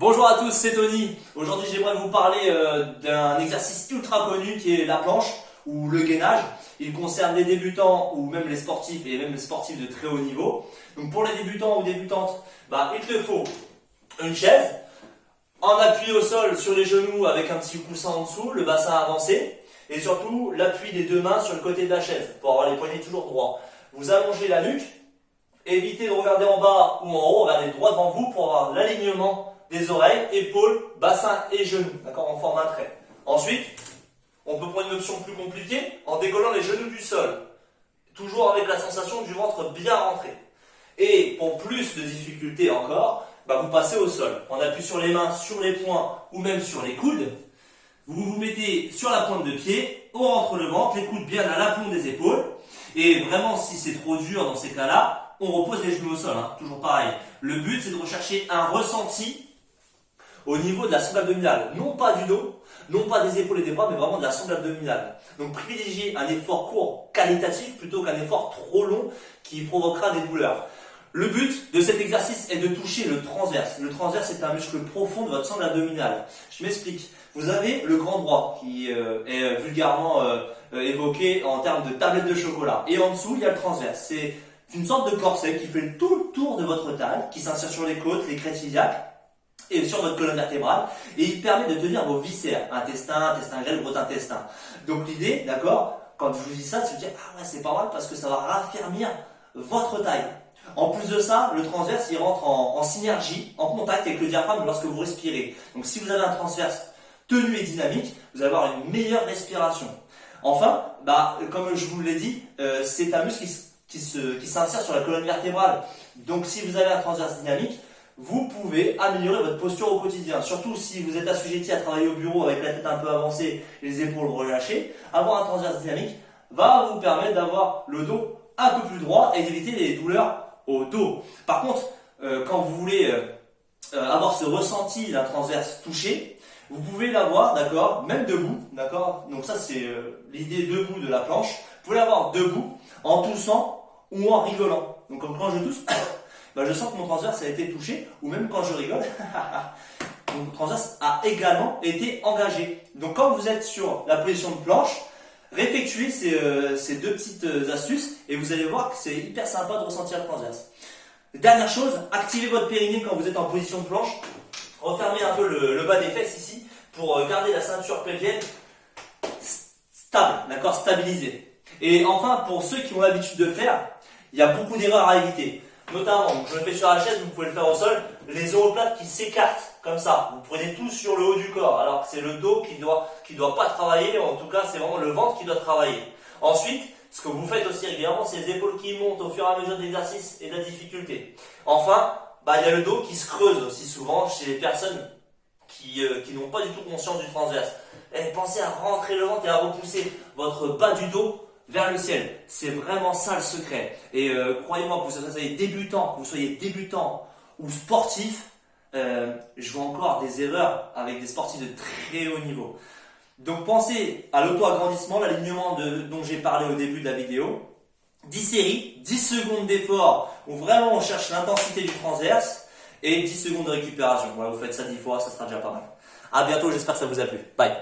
Bonjour à tous, c'est Tony. Aujourd'hui, j'aimerais vous parler d'un exercice ultra connu qui est la planche ou le gainage. Il concerne les débutants ou même les sportifs et même les sportifs de très haut niveau. Donc pour les débutants ou débutantes, il te faut une chaise, en appui au sol sur les genoux avec un petit coussin en dessous, le bassin avancé et surtout l'appui des deux mains sur le côté de la chaise pour avoir les poignets toujours droits. Vous allongez la nuque, évitez de regarder en bas ou en haut, regardez droit devant vous pour avoir l'alignement des oreilles, épaules, bassin et genoux, d'accord, en forme un trait. Ensuite, on peut prendre une option plus compliquée en décollant les genoux du sol, toujours avec la sensation du ventre bien rentré. Et pour plus de difficulté encore, vous passez au sol. On appuie sur les mains, sur les poings ou même sur les coudes. Vous vous mettez sur la pointe de pied, on rentre le ventre, les coudes bien à l'aplomb des épaules. Et vraiment, si c'est trop dur dans ces cas-là, on repose les genoux au sol, toujours pareil. Le but, c'est de rechercher un ressenti au niveau de la sangle abdominale, non pas du dos, non pas des épaules et des bras, mais vraiment de la sangle abdominale. Donc privilégiez un effort court qualitatif plutôt qu'un effort trop long qui provoquera des douleurs. Le but de cet exercice est de toucher le transverse. Le transverse est un muscle profond de votre sangle abdominale. Je m'explique. Vous avez le grand droit qui est vulgairement évoqué en termes de tablette de chocolat. Et en dessous, il y a le transverse. C'est une sorte de corset qui fait tout le tour de votre taille, qui s'insère sur les côtes, les crêtes iliaques, et sur votre colonne vertébrale, et il permet de tenir vos viscères, intestin, intestin grêle, gros intestin. Donc l'idée, d'accord, quand je vous dis ça, c'est de dire ah ouais, c'est pas mal parce que ça va raffermir votre taille. En plus de ça, le transverse il rentre en synergie, en contact avec le diaphragme lorsque vous respirez. Donc si vous avez un transverse tenu et dynamique, vous allez avoir une meilleure respiration. Enfin, comme je vous l'ai dit, c'est un muscle qui s'insère sur la colonne vertébrale. Donc si vous avez un transverse dynamique, vous pouvez améliorer votre posture au quotidien. Surtout si vous êtes assujetti à travailler au bureau avec la tête un peu avancée et les épaules relâchées, avoir un transverse dynamique va vous permettre d'avoir le dos un peu plus droit et d'éviter les douleurs au dos. Par contre, quand vous voulez avoir ce ressenti d'un transverse touché, vous pouvez l'avoir, d'accord, même debout, d'accord. Donc ça c'est l'idée debout de la planche. Vous pouvez l'avoir debout en toussant ou en rigolant. Donc quand je tousse, je sens que mon transverse a été touché, ou même quand je rigole, mon transverse a également été engagé. Donc quand vous êtes sur la position de planche, réeffectuez ces deux petites astuces et vous allez voir que c'est hyper sympa de ressentir le transverse. Dernière chose, activez votre périnée quand vous êtes en position de planche. Refermez un peu le bas des fesses ici pour garder la ceinture pelvienne stable, d'accord, stabilisée. Et enfin, pour ceux qui ont l'habitude de faire, il y a beaucoup d'erreurs à éviter. Notamment, je le fais sur la chaise, vous pouvez le faire au sol, les omoplates qui s'écartent comme ça. Vous prenez tout sur le haut du corps, alors que c'est le dos qui doit pas travailler, en tout cas c'est vraiment le ventre qui doit travailler. Ensuite, ce que vous faites aussi régulièrement, c'est les épaules qui montent au fur et à mesure de l'exercice et de la difficulté. Enfin, il y a le dos qui se creuse aussi souvent chez les personnes qui n'ont pas du tout conscience du transverse. Pensez à rentrer le ventre et à repousser votre bas du dos vers le ciel. C'est vraiment ça le secret. Et croyez-moi, que vous soyez débutant ou sportif, je vois encore des erreurs avec des sportifs de très haut niveau. Donc pensez à l'auto-agrandissement, l'alignement dont j'ai parlé au début de la vidéo. 10 séries, 10 secondes d'effort où vraiment on cherche l'intensité du transverse et 10 secondes de récupération. Voilà, vous faites ça 10 fois, ça sera déjà pas mal. A bientôt, j'espère que ça vous a plu. Bye.